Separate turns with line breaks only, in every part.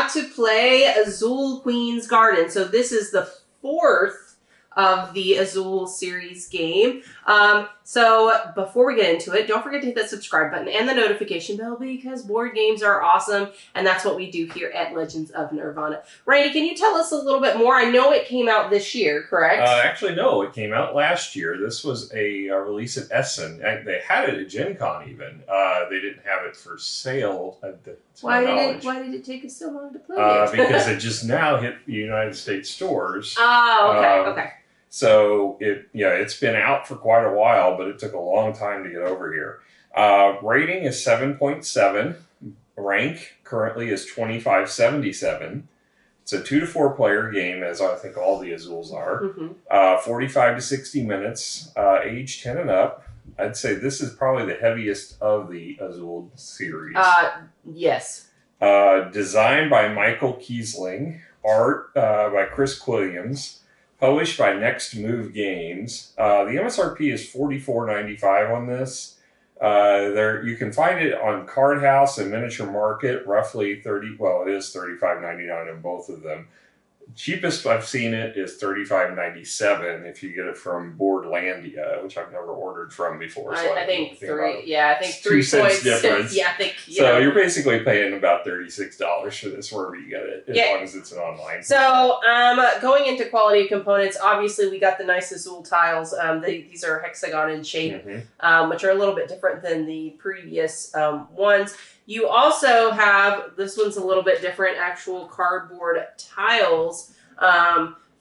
got to play Azul Queen's Garden. So this is the 4th of the Azul series game. So before we get into it, don't forget to hit that subscribe button and the notification bell because board games are awesome, and that's what we do here at Legends of Nirvana. Randy, can you tell us a little bit more? I know it came out this year, correct?
Actually, no, it came out last year. This was a release at Essen. They had it at Gen Con even. They didn't have it for sale.
Why did it take us so long to play it?
Because it just now hit the United States stores.
Oh, okay, okay.
So it's been out for quite a while, but it took a long time to get over here. Rating is 7.7. Rank currently is 2577. It's a 2 to 4 player game, as I think all the Azuls are. 45 to 60 minutes, age 10 and up. I'd say this is probably the heaviest of the Azul series.
Yes.
Designed by Michael Kiesling. Art by Chris Williams. Published by Next Move Games. The MSRP is $44.95 on this. You can find it on Card House and Miniature Market, roughly it is $35.99 in both of them. Cheapest I've seen it is $35.97 if you get it from Boardlandia, which I've never ordered from before. So
I think 3.
Yeah,
I think 3
cents difference.
Yeah, I think.
You're basically paying about $36 for this wherever you get it, as long as it's an online.
So, going into quality of components, obviously we got the nice Azul tiles. These are hexagon in shape, which are a little bit different than the previous ones. You also have, this one's a little bit different, actual cardboard tiles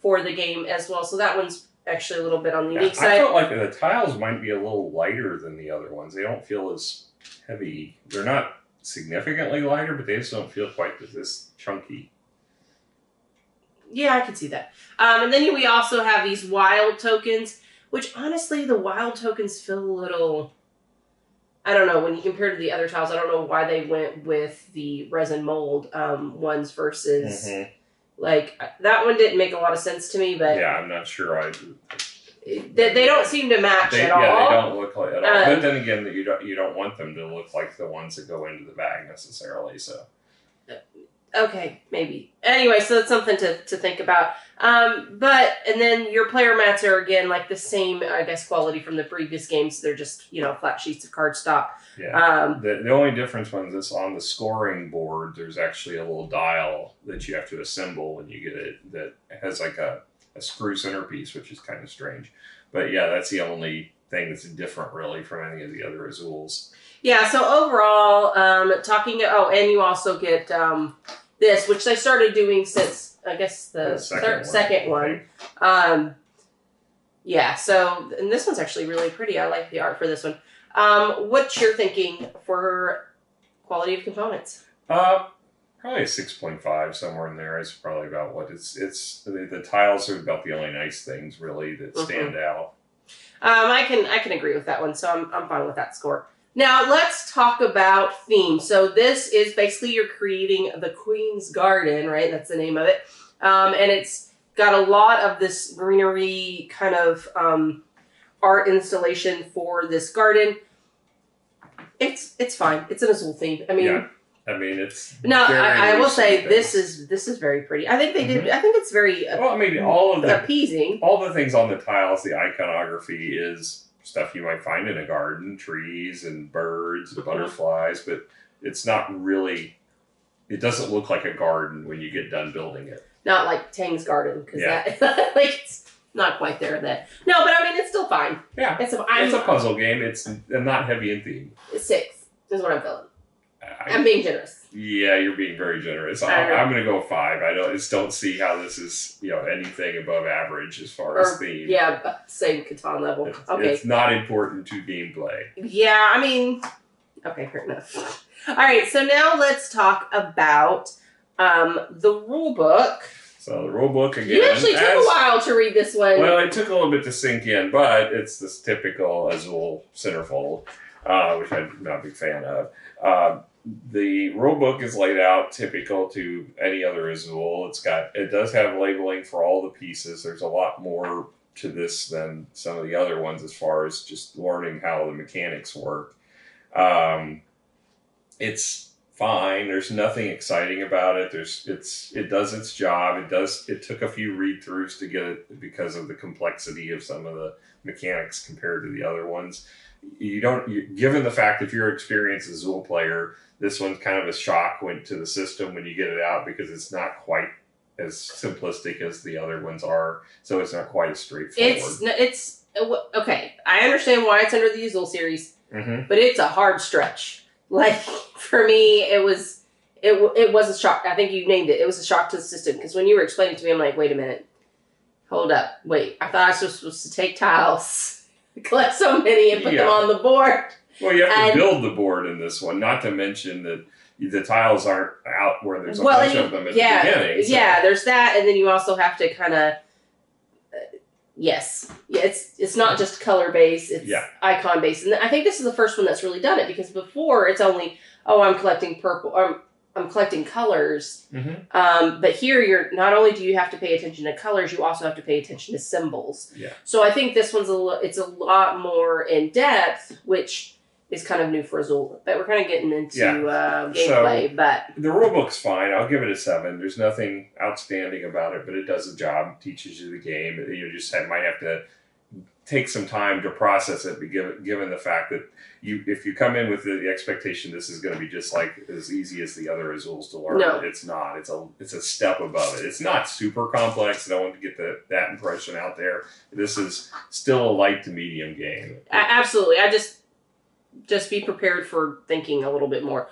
for the game as well. So that one's actually a little bit on the unique side.
I felt like the tiles might be a little lighter than the other ones. They don't feel as heavy. They're not significantly lighter, but they just don't feel quite this chunky.
Yeah, I can see that. And then we also have these wild tokens, which honestly, the wild tokens feel a little... I don't know, when you compare to the other tiles, I don't know why they went with the resin mold ones versus, that one didn't make a lot of sense to me, but...
Yeah, I'm not sure.
They don't seem to match at all.
Yeah, they don't look like it at all. But then again, you don't want them to look like the ones that go into the bag necessarily, so...
Okay, maybe. Anyway, so that's something to think about. And then your player mats are, again, like the same, I guess, quality from the previous games. They're just, flat sheets of cardstock.
Yeah. The only difference is on the scoring board, there's actually a little dial that you have to assemble when you get it that has like a screw centerpiece, which is kind of strange. But yeah, that's the only thing that's different, really, from any of the other Azuls.
Yeah, so overall, and you also get this, which they started doing since, I guess, the second one. Yeah, so, and this one's actually really pretty. I like the art for this one. What's your thinking for quality of components?
Probably a 6.5, somewhere in there. It's probably about what it's the tiles are about the only nice things, really, that stand out.
I can agree with that one, so I'm fine with that score. Now, let's talk about theme. So this is basically you're creating the Queen's Garden, right? That's the name of it. And it's got a lot of this greenery kind of art installation for this garden. It's fine. It's an Azul theme. I mean,
it's...
No, I will say this is very pretty. I think they did... I think it's very
all of the
appeasing.
All the things on the tiles, the iconography is... stuff you might find in a garden, trees and birds and butterflies, but it's not really, it doesn't look like a garden when you get done building it.
Not like Tang's garden, because it's not quite there that. No, but I mean, it's still fine.
Yeah, it's a puzzle game. It's not heavy in theme.
6 is what I'm feeling. I'm being generous.
Yeah, you're being very generous. I'm going to go 5. I just don't see how this is, anything above average as far as theme.
Yeah, same Catan level.
It's not important to gameplay.
Yeah, I mean, okay, fair enough. All right, so now let's talk about the rule book.
So the rule book again.
You actually took a while to read this one.
Well, it took a little bit to sink in, but it's this typical Azul centerfold, which I'm not a big fan of. The rule book is laid out typical to any other Azul. It does have labeling for all the pieces. There's a lot more to this than some of the other ones as far as just learning how the mechanics work. It's fine. There's nothing exciting about it. It does its job. It took a few read-throughs to get it because of the complexity of some of the mechanics compared to the other ones. Given the fact if you're an experienced Azul player, this one's kind of a shock to the system when you get it out because it's not quite as simplistic as the other ones are. So it's not quite as straightforward.
It's okay. I understand why it's under the Azul series, but it's a hard stretch. Like for me, it was a shock. I think you named it. It was a shock to the system because when you were explaining to me, I'm like, wait a minute, hold up, wait. I thought I was supposed to take tiles, collect so many, and put them on the board.
Well, you have to build the board in this one. Not to mention that the tiles aren't out where there's a bunch of them at the beginning. So. Yeah,
there's that, and then you also have to kind of. It's not just color based, it's icon based. And I think this is the first one that's really done it because before it's only, I'm collecting purple, or I'm collecting colors. But here you're, not only do you have to pay attention to colors, you also have to pay attention to symbols.
Yeah.
So I think this one's it's a lot more in depth, which is kind of new for Azul. But we're kind of getting into gameplay. But
the rulebook's fine. I'll give it a 7. There's nothing outstanding about it, but it does a job. Teaches you the game. You just might have to take some time to process it, given the fact that if you come in with the expectation this is going to be just like as easy as the other Azuls to learn, it's not. It's a step above it. It's not super complex. I don't want to get that impression out there. This is still a light to medium game.
Absolutely. I just be prepared for thinking a little bit more.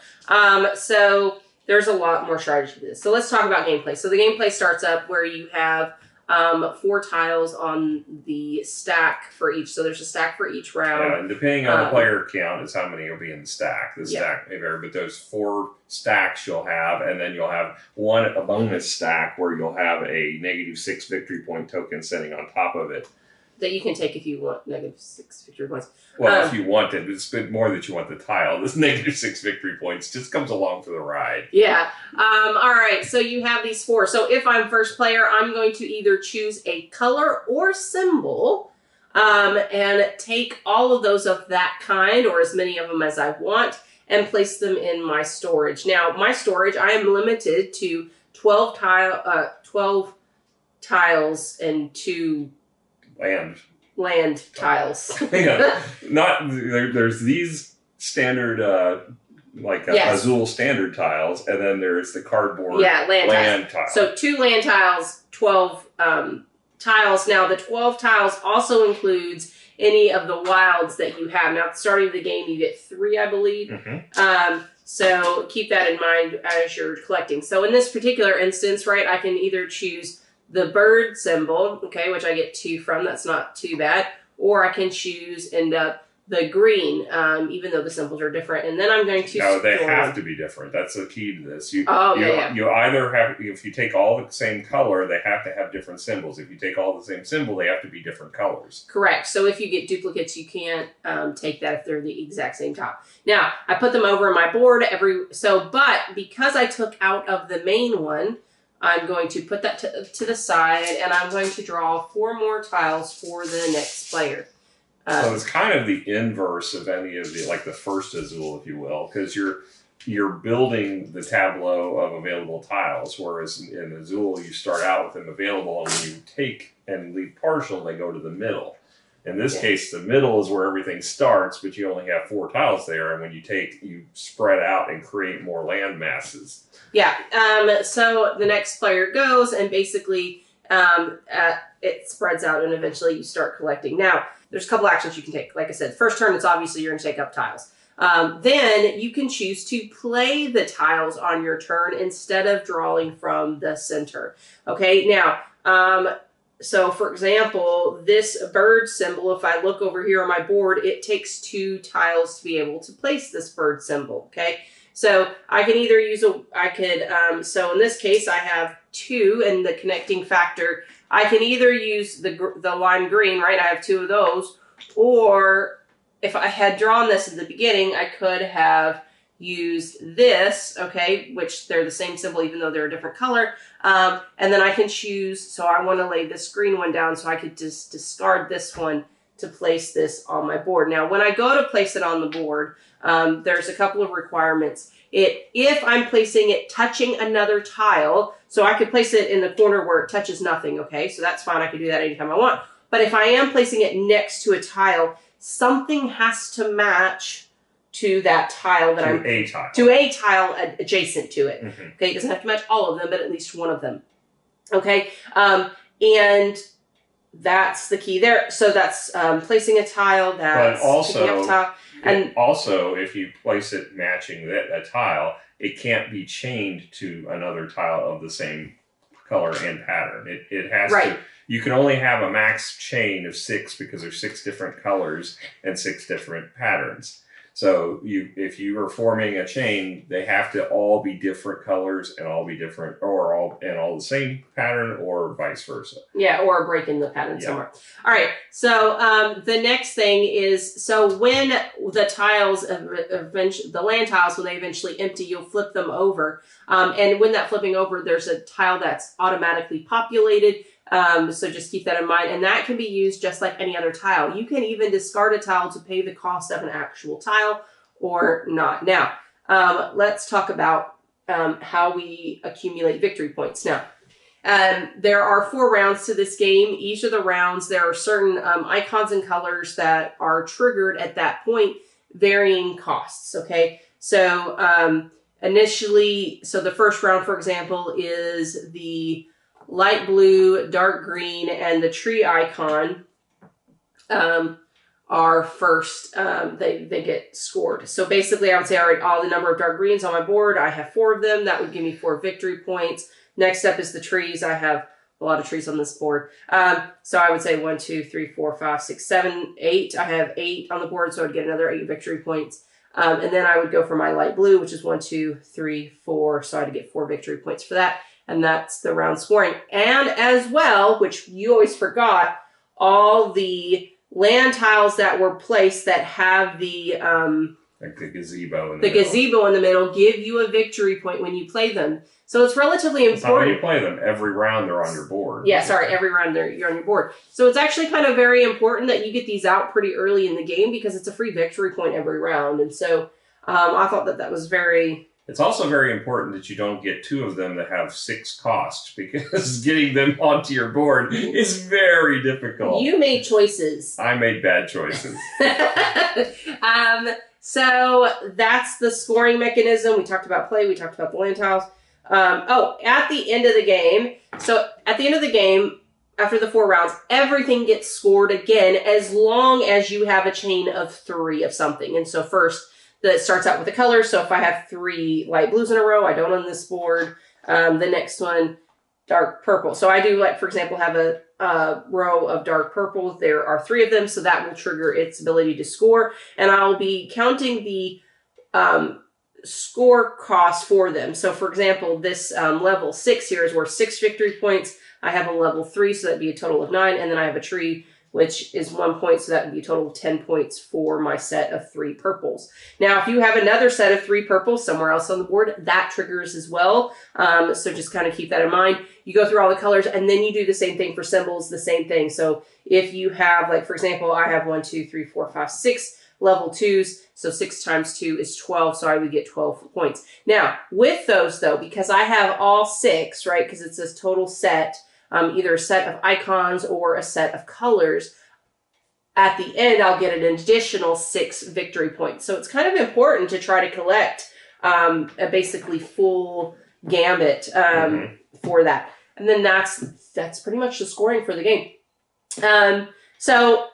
So there's a lot more strategy to this. So let's talk about gameplay. So the gameplay starts up where you have 4 tiles on the stack for each. So there's a stack for each round.
Yeah, and depending on the player count is how many will be in the stack. The stack may vary, but those 4 stacks you'll have, and then you'll have a bonus stack where you'll have a -6 victory point token sitting on top of it.
That you can take if you want -6 victory points.
Well, if you want it, it's a bit more that you want the tile. This -6 victory points just comes along for the ride.
Yeah. All right. So you have these 4. So if I'm first player, I'm going to either choose a color or symbol and take all of those of that kind or as many of them as I want and place them in my storage. Now, my storage, I am limited to 12 tiles and 2 land tiles.
There's these standard Azul standard tiles, and then there's the cardboard land tiles.
So 2 land tiles, 12 tiles. Now the 12 tiles also includes any of the wilds that you have. Now at the start of the game you get 3, I believe. So keep that in mind as you're collecting. So in this particular instance, right, I can either choose the bird symbol, okay, which I get 2 from. That's not too bad. Or I can choose the green, even though the symbols are different. And then I'm going to...
No, they have to be different. That's the key to this. You either have... If you take all the same color, they have to have different symbols. If you take all the same symbol, they have to be different colors.
Correct. So if you get duplicates, you can't take that if they're the exact same top. Now, I put them over on my board but because I took out of the main one, I'm going to put that to the side, and I'm going to draw 4 more tiles for the next player.
So it's kind of the inverse of any of the, like the first Azul, if you will, because you're building the tableau of available tiles, whereas in Azul, you start out with them available, and when you take and leave partial, they go to the middle. In this case, the middle is where everything starts, but you only have 4 tiles there, and when you take, you spread out and create more land masses.
Yeah, so the next player goes, and basically it spreads out, and eventually you start collecting. Now, there's a couple actions you can take. Like I said, first turn, it's obviously you're going to take up tiles. Then you can choose to play the tiles on your turn instead of drawing from the center. Okay, now, so for example, this bird symbol, if I look over here on my board, it takes 2 tiles to be able to place this bird symbol, okay? So I can either use so in this case I have 2 and the connecting factor. I can either use the lime green, right? I have 2 of those, or if I had drawn this at the beginning, I could have used this, okay, which they're the same symbol even though they're a different color. And then I can choose, so I want to lay this green one down, so I could just discard this one to place this on my board. Now, when I go to place it on the board, there's a couple of requirements. if I'm placing it touching another tile, so I could place it in the corner where it touches nothing, okay? So that's fine. I can do that anytime I want. But if I am placing it next to a tile, something has to match to that tile that to a tile adjacent to it. Okay, it doesn't have to match all of them, but at least one of them. Okay, and that's the key there. So that's placing a tile. That's
but also,
picking up a tile.
And also, if you place it matching a tile, it can't be chained to another tile of the same color and pattern. It has to. You can only have a max chain of 6 because there's 6 different colors and 6 different patterns. So if you are forming a chain, they have to all be different colors and all be different, or all the same pattern, or vice versa.
Yeah, or a break in the pattern somewhere. All right. So the next thing is, so when the tiles, the land tiles, when they eventually empty, you'll flip them over, and when that flipping over, there's a tile that's automatically populated. So just keep that in mind, and that can be used just like any other tile. You can even discard a tile to pay the cost of an actual tile or not. Now, let's talk about how we accumulate victory points. Now, there are 4 rounds to this game. Each of the rounds, there are certain icons and colors that are triggered at that point, varying costs, okay? So initially, so the first round, for example, is the light blue, dark green, and the tree icon are first, they get scored. So basically I would say, all right, all the number of dark greens on my board, I have 4 of them. That would give me 4 victory points. Next up is the trees. I have a lot of trees on this board. So I would say 1, 2, 3, 4, 5, 6, 7, 8. I have 8 on the board, so I'd get another 8 victory points. And then I would go for my light blue, which is 1, 2, 3, 4. So I'd get 4 victory points for that. And that's the round scoring. And as well, which you always forgot, all the land tiles that were placed that have the
like the gazebo in the middle.
Gazebo in the middle give you a victory point when you play them. So it's relatively important.
That's not when you play them. Every round they're on your board.
Yeah, sorry, every round you're on your board. So it's actually kind of very important that you get these out pretty early in the game because it's a free victory point every round. And so I thought that was very...
It's also very important that you don't get 2 of them that have 6 costs, because getting them onto your board is very difficult.
You made choices.
I made bad choices.
So that's the scoring mechanism. We talked about play. We talked about the land tiles. At the end of the game, after the 4 rounds, everything gets scored again as long as you have a chain of 3 of something. And so first, that starts out with the colors. So if I have 3 light blues in a row, I don't on this board. The next one, dark purple. So I do, like, for example, have a row of dark purple. There are 3 of them, so that will trigger its ability to score. And I'll be counting the score cost for them. So for example, this level 6 here is worth 6 victory points. I have a level 3, so that'd be a total of 9. And then I have a tree, which is 1 point, so that would be a total of 10 points for my set of 3 purples. Now, if you have another set of 3 purples somewhere else on the board, that triggers as well. So just kind of keep that in mind. You go through all the colors, and then you do the same thing for symbols, the same thing. So if you have, like, for example, I have 1, 2, 3, 4, 5, 6 level 2s, so 6 times 2 is 12, so I would get 12 points. Now, with those, though, because I have all 6, right, because it's this total set, either a set of icons or a set of colors, at the end, I'll get an additional 6 victory points. So it's kind of important to try to collect a basically full gambit for that. And then that's pretty much the scoring for the game. So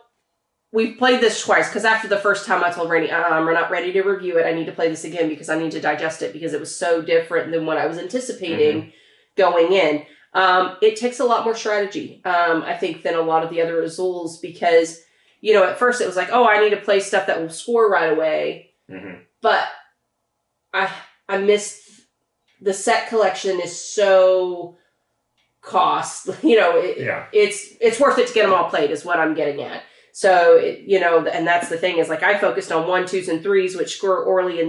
we've played this twice, because after the first time I told Rainey, we're not ready to review it. I need to play this again because I need to digest it, because it was so different than what I was anticipating going in. It takes a lot more strategy, I think, than a lot of the other Azuls, because, you know, at first it was like, oh, I need to play stuff that will score right away. But I missed the set collection is so you know, it's worth it to get them all played is what I'm getting at. So, you know, and that's the thing is, like, I focused on 1, 2s, and 3s, which score early in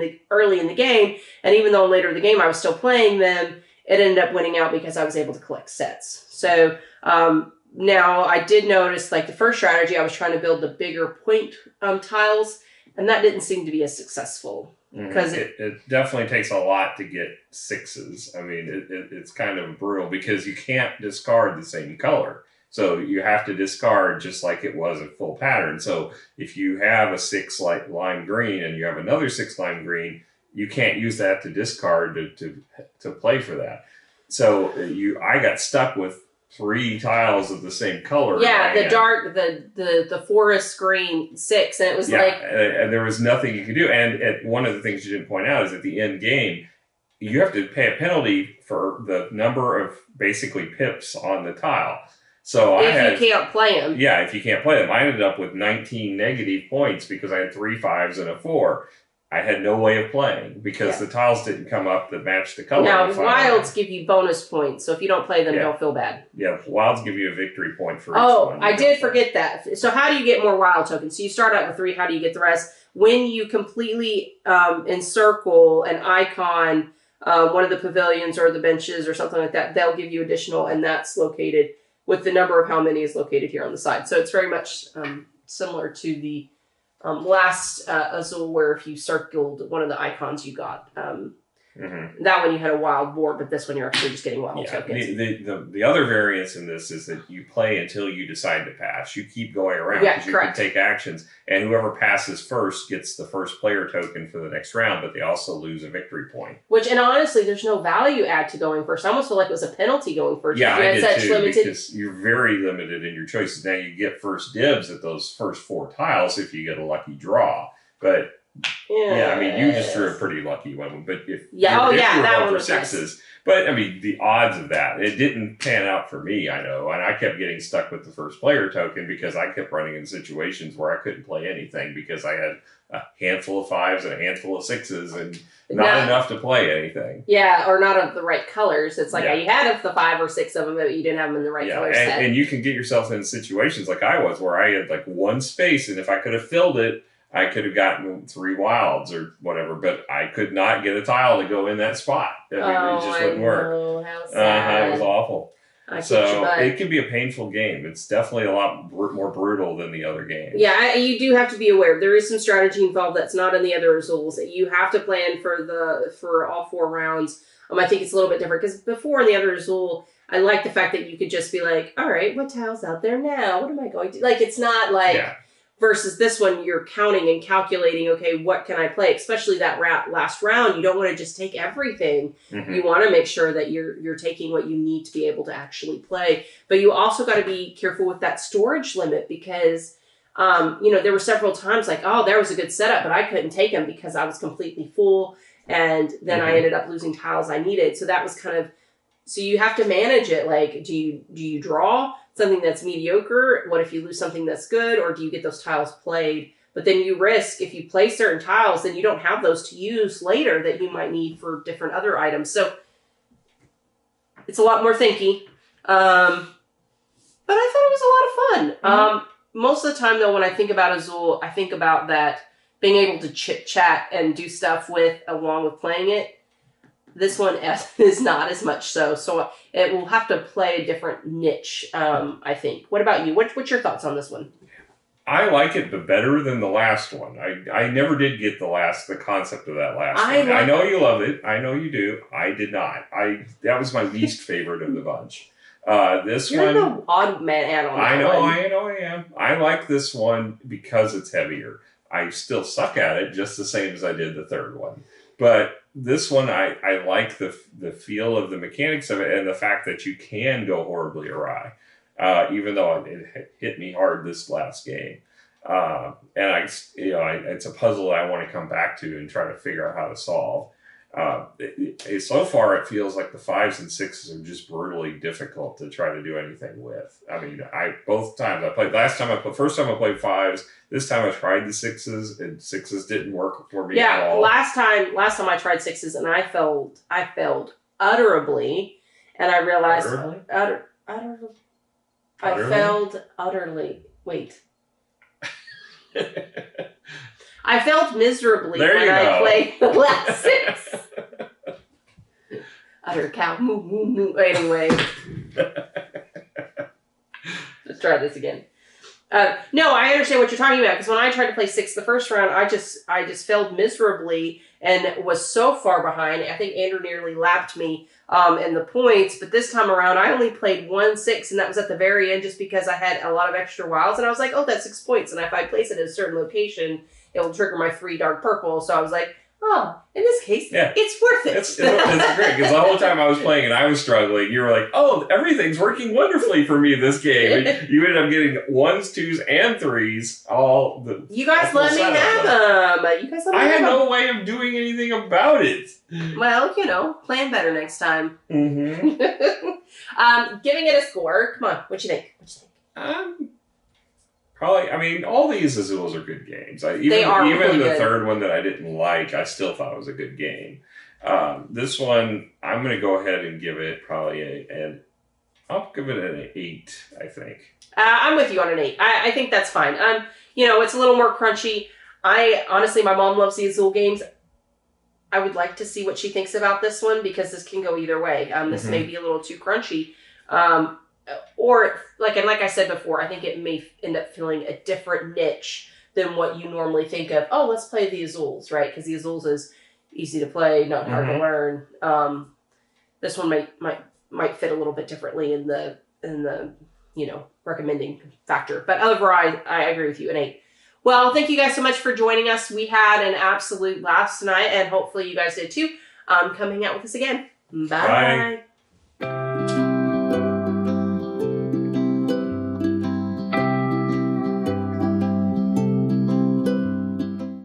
the game. And even though later in the game I was still playing them, it ended up winning out because I was able to collect sets. So now I did notice, like, the first strategy, I was trying to build the bigger point tiles, and that didn't seem to be as successful Because
it definitely takes a lot to get 6s. I mean, it's kind of brutal because you can't discard the same color. So you have to discard just like it was a full pattern. So if you have a 6 lime green and you have another 6 lime green, you can't use that to discard to play for that. So I got stuck with 3 tiles of the same color.
Yeah, the forest green 6, and it was
and there was nothing you could do. And one of the things you didn't point out is at the end game, you have to pay a penalty for the number of basically pips on the tile. So
if you can't play them.
Yeah, if you can't play them. I ended up with 19 negative points because I had 3 5s and a 4. I had no way of playing because the tiles didn't come up that matched the color.
Now, wilds give you bonus points, so if you don't play them, don't feel bad.
Yeah, wilds give you a victory point for each one.
I did forget that. So how do you get more wild tokens? So you start out with 3, how do you get the rest? When you completely encircle an icon, one of the pavilions or the benches or something like that, they'll give you additional, and that's located with the number of how many is located here on the side. So it's very much similar to the last Azul, where if you circled one of the icons, you got that one you had a wild boar, but this one you're actually just getting wild tokens.
The other variance in this is that you play until you decide to pass. You keep going around because you can take actions, and whoever passes first gets the first player token for the next round, but they also lose a victory point.
And honestly, there's no value add to going first. I almost feel like it was a penalty going first.
Yeah, I did too, because you're very limited in your choices. Now you get first dibs at those first 4 tiles if you get a lucky draw, but I mean, you just drew a pretty lucky one. But if
that one
for
was
6s, nice. But I mean, the odds of that, it didn't pan out for me, I know, and I kept getting stuck with the first player token because I kept running in situations where I couldn't play anything because I had a handful of 5s and a handful of 6s and not enough to play anything.
Yeah, or not of the right colors. It's like you had the 5 or 6 of them, but you didn't have them in the right color set.
And you can get yourself in situations like I was, where I had like 1 space, and if I could have filled it, I could have gotten 3 wilds or whatever, but I could not get a tile to go in that spot. I mean, it just wouldn't work.
How sad.
It was awful. So it can be a painful game. It's definitely a lot more brutal than the other games.
Yeah, you do have to be aware. There is some strategy involved that's not in the other Azuls. You have to plan for all 4 rounds. I think it's a little bit different because before in the other Azul, I like the fact that you could just be like, all right, what tile's out there now? What am I going to do? Like, it's not like... Yeah. Versus this one, you're counting and calculating, okay, what can I play? Especially that last round, you don't want to just take everything. Mm-hmm. You want to make sure that you're taking what you need to be able to actually play. But you also got to be careful with that storage limit because, there were several times like, oh, there was a good setup, but I couldn't take them because I was completely full. And then I ended up losing tiles I needed. So that was so you have to manage it. Like, do you draw something that's mediocre? What if you lose something that's good? Or do you get those tiles played? But then you risk, if you play certain tiles, then you don't have those to use later that you might need for different other items. So it's a lot more thinky. But I thought it was a lot of fun. Most of the time, though, when I think about Azul, I think about that being able to chit-chat and do stuff along with playing it. This one is not as much so. So it will have to play a different niche, I think. What about you? What's your thoughts on this one?
I like it, but better than the last one. I never did get the concept of that last one. I know you love it. I know you do. I did not. That was my least favorite of the bunch. You're
the odd man on that one.
I know I am. I like this one because it's heavier. I still suck at it just the same as I did the third one. But this one, I like the feel of the mechanics of it and the fact that you can go horribly awry, even though it hit me hard this last game. And it's a puzzle that I want to come back to and try to figure out how to solve. So far, it feels like the 5s and 6s are just brutally difficult to try to do anything with. I mean, first time I played 5s. This time I tried the 6s, and 6s didn't work for me at all.
Last time I tried 6s, and I failed utterly, and I realized I failed utterly. Wait. I felt miserably when I played the last 6. Utter cow. Moo, moo, moo. Anyway. Let's try this again. No, I understand what you're talking about, because when I tried to play 6 the first round, I just failed miserably and was so far behind. I think Andrew nearly lapped me in the points, but this time around, I only played 1 6, and that was at the very end just because I had a lot of extra wilds, and I was like, oh, that's 6 points, and if I place it at a certain location, it will trigger my 3 dark purple, so I was like, oh, in this case, it's worth it.
It's great, because the whole time I was playing and I was struggling, you were like, oh, everything's working wonderfully for me this game. And you ended up getting 1s, 2s, and 3s.
You guys let me have them.
I had no way of doing anything about it.
Well, plan better next time.
Mm-hmm.
Giving it a score. Come on, what you think?
Probably, all these Azuls are good games. Even
really
the
good.
third one that I didn't like, I still thought was a good game. This one, I'm going to go ahead and give it probably I'll give it an 8, I think.
I'm with you on an 8. I think that's fine. It's a little more crunchy. Honestly, my mom loves the Azul games. I would like to see what she thinks about this one, because this can go either way. This may be a little too crunchy. Or, like I said before, I think it may end up filling a different niche than what you normally think of. Oh, let's play the Azuls, right? Because the Azuls is easy to play, not hard to learn. This one might fit a little bit differently in the recommending factor. But overall, I agree with you, an 8. Well, thank you guys so much for joining us. We had an absolute blast tonight, and hopefully you guys did too. Come hang out with us again. Bye.